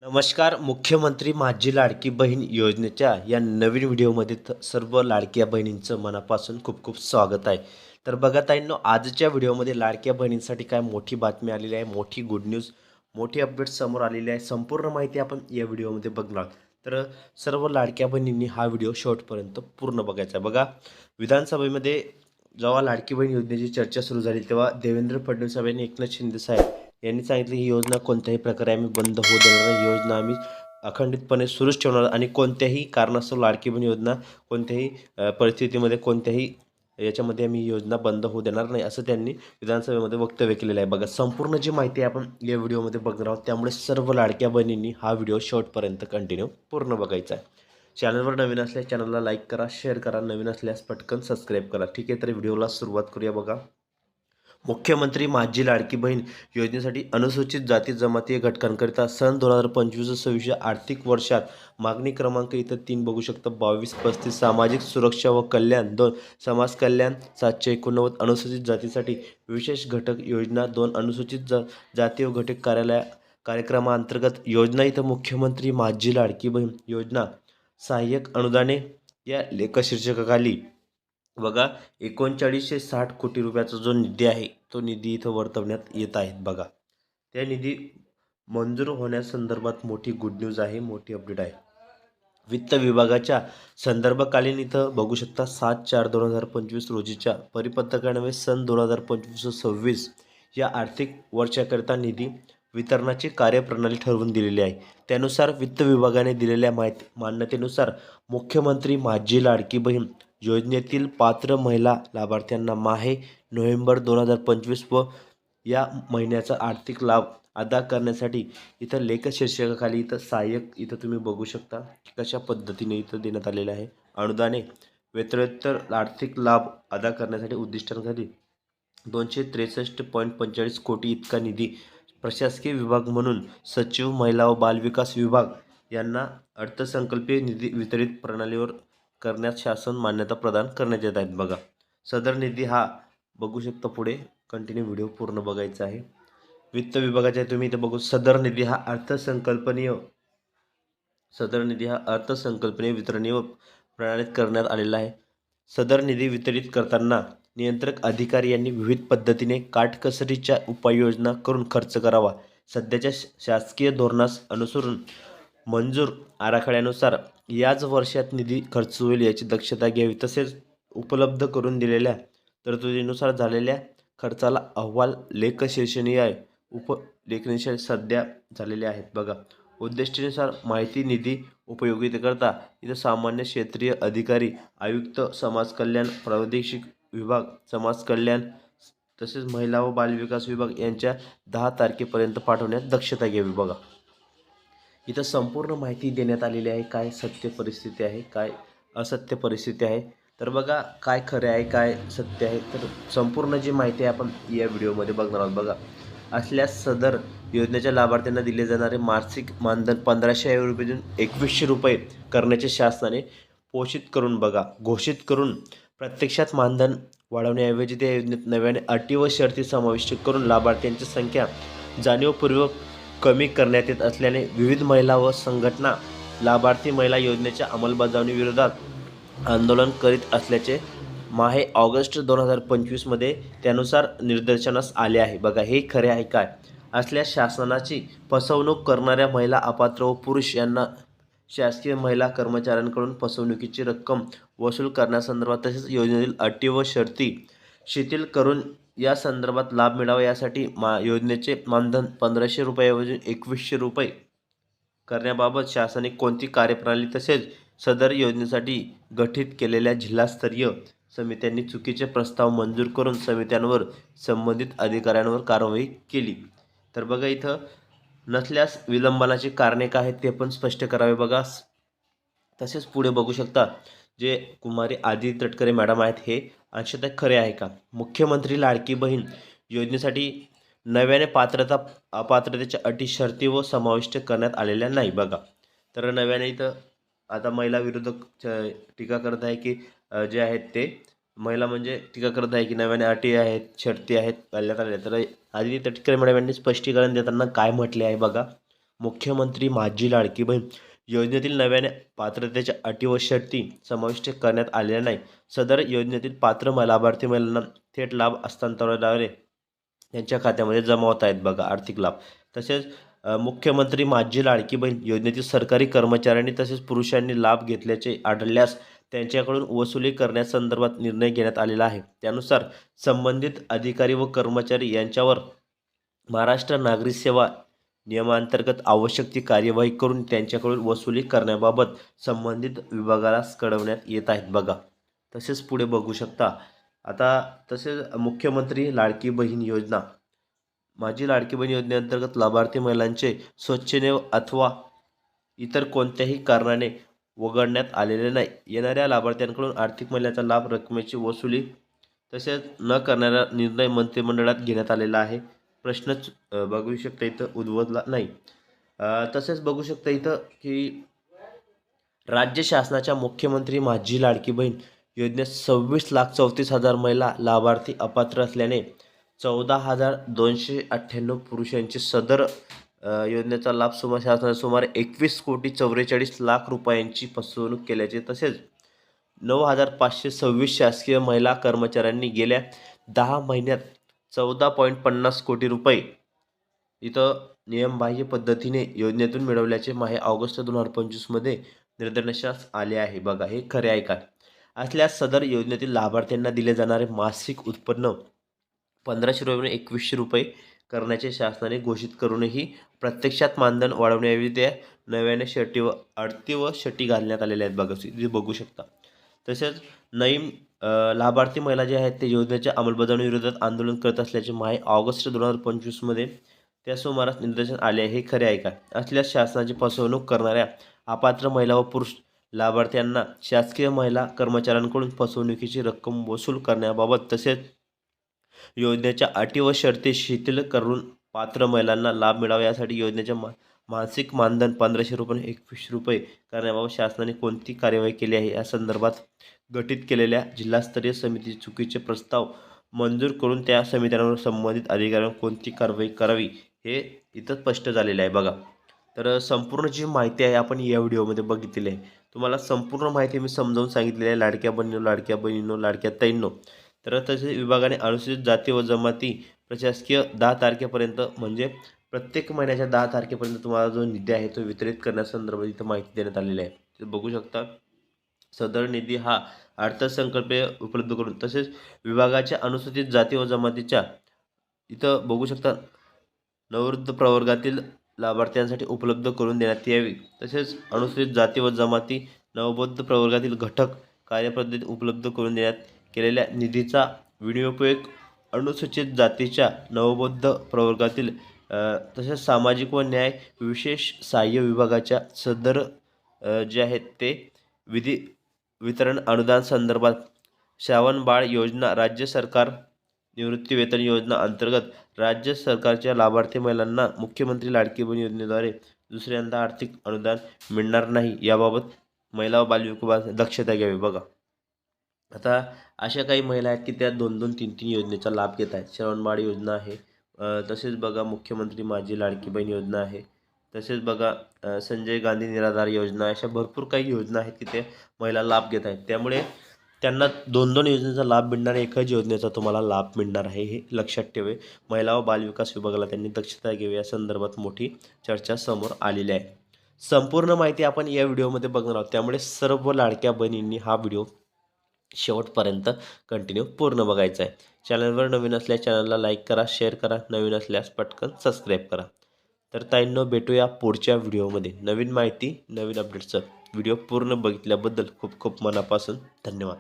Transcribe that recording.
नमस्कार. मुख्यमंत्री माझी लाडकी बहीण योजनेच्या या नवीन व्हिडिओमध्ये सर्व लाडक्या बहिणींचं मनापासून खूप खूप स्वागत आहे. तर बघा ताईंनो, आजच्या व्हिडिओमध्ये लाडक्या बहिणींसाठी काय मोठी बातमी आलेली आहे, मोठी गुड न्यूज, मोठी अपडेट समोर आलेली आहे. संपूर्ण माहिती आपण या व्हिडिओमध्ये बघणार. तर सर्व लाडक्या बहिणींनी हा व्हिडिओ शेवटपर्यंत पूर्ण बघायचा आहे. बघा, विधानसभेमध्ये जेव्हा लाडकी बहीण योजनेची चर्चा सुरू झाली तेव्हा देवेंद्र फडणवीस साहेब यांनी एकनाथ शिंदे साहेब यांनी सांगितलं ही योजना कोणत्याही प्रकारे आम्ही बंद होऊ देणार नाही. ही योजना आम्ही अखंडितपणे सुरूच ठेवणार आणि कोणत्याही कारणास्तव लाडकी बहीण योजना कोणत्याही परिस्थितीमध्ये कोणत्याही याच्यामध्ये आम्ही ही योजना बंद होऊ देणार नाही, असं त्यांनी विधानसभेमध्ये वक्तव्य केलेलं आहे. बघा, संपूर्ण जी माहिती आपण या व्हिडिओमध्ये बघणार आहोत, त्यामुळे सर्व लाडक्या बहिणींनी हा व्हिडिओ शेवटपर्यंत कंटिन्यू पूर्ण बघायचा आहे. चॅनलवर नवीन असल्यास चॅनलला लाईक करा, शेअर करा, नवीन असल्यास पटकन सबस्क्राईब करा. ठीक आहे, तर व्हिडिओला सुरुवात करूया. बघा, मुख्यमंत्री माझी लाडकी बहीण योजनेसाठी अनुसूचित जाती जमाती घटकांकरिता सन 2025-26 आर्थिक वर्षात मागणी क्रमांक इथं 3 बघू शकता, 2235 सामाजिक सुरक्षा व कल्याण 2 समाज कल्याण 789 अनुसूचित जातीसाठी विशेष घटक योजना 2 अनुसूचित जाती व घटक कार्यक्रमांतर्गत योजना इथं मुख्यमंत्री माझी लाडकी बहीण योजना सहाय्यक अनुदाने या लेखशीर्षकाखाली बघा 3960 कोटी रुपयाचा जो निधी आहे तो निधी इथं वर्तवण्यात येत आहेत. बघा, त्या निधी मंजूर होण्यासंदर्भात मोठी गुड न्यूज आहे, मोठी अपडेट आहे. वित्त विभागाच्या संदर्भकालीन इथं बघू शकता 7/4/2025 रोजीच्या परिपत्रकान्वये सन 2025-26 या आर्थिक वर्षाकरिता निधी वितरणाची कार्यप्रणाली ठरवून दिलेली आहे. त्यानुसार वित्त विभागाने दिलेल्या मान्यतेनुसार मुख्यमंत्री माझी लाडकी बहीण योजनेतील पात्र महिला लाभार्थ्यांना माहे नोव्हेंबर 2025 व या महिन्याचा आर्थिक लाभ अदा करण्यासाठी इथं लेख शीर्षकाखाली इथं सहाय्यक इथं तुम्ही बघू शकता कशा पद्धतीने इथं देण्यात आलेलं आहे. अनुदाने व्यतिरिक्त आर्थिक लाभ अदा करण्यासाठी उद्दिष्टांखाली 263.45 कोटी इतका निधी प्रशासकीय विभाग म्हणून सचिव महिला व बालविकास विभाग यांना अर्थसंकल्पीय निधी वितरित प्रणालीवर करण्यास शासन मान्यता प्रदान करण्यात येत आहेत. बघा, सदर निधी हा बघू शकता, पुढे कंटिन्यू व्हिडिओ पूर्ण बघायचा आहे. वित्त विभागाच्या तुम्ही इथे बघू, सदर निधी हा अर्थसंकल्पनीय वितरणीय प्रणालीत करण्यात आलेला आहे. सदर निधी वितरित करताना नियंत्रक अधिकारी यांनी विविध पद्धतीने काटकसरीच्या उपाययोजना करून खर्च करावा. सध्याच्या शासकीय धोरणास अनुसरून मंजूर आराखड्यानुसार याच वर्षात निधी खर्च होईल याची दक्षता घ्यावी. तसेच उपलब्ध करून दिलेल्या तरतुदीनुसार झालेल्या खर्चाला अहवाल लेखशीर्षणीय उपलेखनिशय सध्या झालेले आहेत. बघा, उद्दिष्टानुसार माहिती निधी उपयोगितेकरता इथं सामान्य क्षेत्रीय अधिकारी, आयुक्त, समाज कल्याण प्रादेशिक विभाग, समाज कल्याण तसेच महिला व बालविकास विभाग यांच्या 10 तारखेपर्यंत पाठवण्यात दक्षता घ्यावी. बघा, इथं संपूर्ण माहिती देण्यात आलेली आहे. काय सत्य परिस्थिती आहे, काय असत्य परिस्थिती आहे. तर बघा, काय खरे आहे, काय सत्य आहे, तर संपूर्ण जी माहिती आहे आपण या व्हिडिओमध्ये बघणार आहोत. बघा, असल्यास सदर योजनेच्या लाभार्थ्यांना दिले जाणारे मासिक मानधन 1500 रुपयातून 2100 रुपये करण्याचे शासनाने घोषित करून प्रत्यक्षात मानधन वाढवण्याऐवजी त्या योजनेत नव्याने अटी व शर्ती समाविष्ट करून लाभार्थ्यांची संख्या जाणीवपूर्वक कमी करण्यात येत असल्याने विविध महिला व संघटना लाभार्थी महिला योजनेच्या अंमलबजावणीविरोधात आंदोलन करीत असल्याचे माहे ऑगस्ट 2025 त्यानुसार निदर्शनास आले आहे. बघा, हे खरे आहे काय असल्यास शासनाची फसवणूक करणाऱ्या महिला, अपात्र व पुरुष यांना शासकीय महिला कर्मचाऱ्यांकडून फसवणुकीची रक्कम वसूल करण्यासंदर्भात तसेच योजनेतील अटी व शर्ती शिथिल करून या संदर्भात लाभ मिळावा यासाठी योजनेचे मानधन 1500 रुपयाऐवजी 2100 रुपये करण्याबाबत शासनाने कोणती कार्यप्रणाली तसेच सदर योजनेसाठी गठीत केलेल्या जिल्हास्तरीय समित्यांनी चुकीचे प्रस्ताव मंजूर करून समित्यांवर संबंधित अधिकाऱ्यांवर कारवाई केली. तर बघा, इथं नसल्यास विलंबनाची कारणे काय आहेत ते पण स्पष्ट करावे. बघा, तसेच पुढे बघू शकता, जे कुमारी आदिती तटकरे मॅडम आहेत हे अंशतः खरे आहे का. मुख्यमंत्री लाडकी बहीण योजनेसाठी नव्याने अपात्रतेच्या अटी शर्ती व समाविष्ट करण्यात आलेल्या नाही. बघा, तर नव्याने इथं आता महिला विरोधक टीका करत आहे की जे आहेत ते महिला म्हणजे टीका करत आहे की नव्याने अटी आहेत, शर्ती आहेत घालण्यात आल्या. तर आदिती तटकरे मॅडम यांनी स्पष्टीकरण देताना काय म्हटले आहे बघा, मुख्यमंत्री माझी लाडकी बहीण योजनेतील नव्याने पात्रतेच्या अटी व शर्ती समाविष्ट करण्यात आलेल्या नाही. सदर योजनेतील पात्र लाभार्थी महिलांना थेट लाभ हस्तांतरणाद्वारे त्यांच्या खात्यामध्ये जमा होत आहेत बघा आर्थिक लाभ. तसेच मुख्यमंत्री माझी लाडकी बहीण योजनेतील सरकारी कर्मचाऱ्यांनी तसेच पुरुषांनी लाभ घेतल्याचे आढळल्यास त्यांच्याकडून वसुली करण्यासंदर्भात निर्णय घेण्यात आलेला आहे. त्यानुसार संबंधित अधिकारी व कर्मचारी यांच्यावर महाराष्ट्र नागरी सेवा नियमांतर्गत आवश्यक ती कार्यवाही करून त्यांच्याकडून वसुली करण्याबाबत संबंधित विभागाला कळवण्यात येत आहेत बघा. तसेच पुढे बघू शकता आता तसेच मुख्यमंत्री लाडकी बहीण योजना माझी लाडकी बहीण योजनेअंतर्गत लाभार्थी महिलांचे स्वच्छेने अथवा इतर कोणत्याही कारणाने वगळण्यात आलेले नाही. येणाऱ्या लाभार्थ्यांकडून आर्थिक महिन्याचा लाभ रकमेची वसुली तसेच न करणारा निर्णय मंत्रिमंडळात घेण्यात आलेला आहे. प्रश्नच बघू शकता इथं उद्भवला नाही. तसेच बघू शकता इथं की राज्य शासनाच्या मुख्यमंत्री माझी लाडकी बहीण योजनेत 26,34,000 महिला लाभार्थी अपात्र असल्याने 14,298 पुरुषांची सदर योजनेचा लाभ शासनाने सुमारे 21,44,00,00,000 रुपयांची फसवणूक केल्याचे तसेच 9,526 शासकीय महिला कर्मचाऱ्यांनी गेल्या 10 महिन्यात 14.50 कोटी रुपये इथं नियमबाह्य पद्धतीने योजनेतून मिळवल्याचे ऑगस्ट 2025 मध्ये निदर्शनास आले आहे बघा. हे खरे आहे का असल्यास सदर योजनेतील लाभार्थ्यांना दिले जाणारे मासिक उत्पन्न 1,500 रुपये 2,100 रुपये करण्याचे शासनाने घोषित करूनही प्रत्यक्षात मानधन वाढवण्याऐवजी नव्याने अडती व शटी घालण्यात आलेल्या आहेत बघा. जे बघू शकता. तसेच नईम लाभार्थी महिला जे आहेत ते योजनेच्या अंमलबजावणीविरोधात आंदोलन करत असल्याचे ऑगस्ट 2025 मध्ये त्या सुमारास निदर्शनास आले आहे. हे खरे आहे का असल्यास शासनाची फसवणूक करणाऱ्या अपात्र महिला व पुरुष लाभार्थ्यांना शासकीय महिला कर्मचाऱ्यांकडून फसवणुकीची रक्कम वसूल करण्याबाबत तसेच योजनेच्या अटी व शर्ती शिथिल करून पात्र महिलांना लाभ मिळावा यासाठी योजनेचे मासिक मानधन 1,500 रुपये 2,100 रुपये करण्याबाबत शासनाने कोणती कार्यवाही केली आहे या संदर्भात गठीत केलेल्या जिल्हास्तरीय समितीचे चुकीचे प्रस्ताव मंजूर करून त्या समित्यांवर संबंधित अधिकाऱ्यांवर कोणती कारवाई करावी हे इथं स्पष्ट झालेलं आहे बघा. तर संपूर्ण जी माहिती आहे आपण या व्हिडिओमध्ये बघितलेली आहे. तुम्हाला संपूर्ण माहिती मी समजावून सांगितलेली आहे लाडक्या बहिणींनो लाडक्या ताईंनो. तर तसेच विभागाने अनुसूचित जाती व जमाती प्रशासकीय 10 तारखेपर्यंत म्हणजे प्रत्येक महिन्याच्या 10 तारखेपर्यंत तुम्हाला जो निधी आहे तो वितरित करण्यासंदर्भात इथं माहिती देण्यात आलेली आहे. ते बघू शकता. सदर निधी हा अर्थसंकल्पीय उपलब्ध करून तसेच विभागाच्या अनुसूचित जाती व जमातीच्या इथं बघू शकता नववृद्ध प्रवर्गातील लाभार्थ्यांसाठी उपलब्ध करून देण्यात यावी. तसेच अनुसूचित जाती व जमाती नवबौद्ध प्रवर्गातील घटक कार्यपद्धती उपलब्ध करून देण्यात केलेल्या निधीचा विनियोग अनुसूचित जातीच्या नवबौद्ध प्रवर्गातील तसेच सामाजिक व न्याय विशेष सहाय्य विभागाच्या सदर जे आहेत ते वितरण अनुदान संदर्भात श्रावण बाळ योजना राज्य सरकार निवृत्तीवेतन योजना अंतर्गत राज्य सरकारच्या लाभार्थी महिलांना मुख्यमंत्री लाडकी बहीण योजनेद्वारे दुसऱ्यांदा आर्थिक अनुदान मिळणार नाही याबाबत महिला व बालविकास दक्षता घ्यावी बघा. आता अशा काही महिला आहेत की त्या 2-2, 3-3 योजनेचा लाभ घेत आहेत. श्रावण बाळ योजना आहे. तसेच बघा मुख्यमंत्री माझी लाडकी बहीण योजना आहे. तसेच बघा संजय गांधी निराधार योजना अशा भरपूर काही योजना आहेत की ते महिला लाभ घेत आहेत. त्यामुळे त्यांना 2-2 योजनेचा लाभ मिळणार आहे, एकच योजनेचा तुम्हाला लाभ मिळणार आहे हे लक्षात ठेवे. महिला व बालविकास विभागाला त्यांनी दक्षता घ्यावी या संदर्भात मोठी चर्चा समोर आलेली आहे. संपूर्ण माहिती आपण या व्हिडिओमध्ये बघणार आहोत. त्यामुळे सर्व लाडक्या बहिणींनी हा व्हिडिओ शेवटपर्यंत कंटिन्यू पूर्ण बघायचा आहे. चॅनलवर नवीन असल्यास चॅनलला लाईक करा, शेअर करा, नवीन असल्यास पटकन सबस्क्राईब करा. तर ताईंनो भेटूया पुढच्या व्हिडिओमध्ये नवीन माहिती नवीन अपडेट्सचं. व्हिडिओ पूर्ण बघितल्याबद्दल खूप खूप मनापासून धन्यवाद.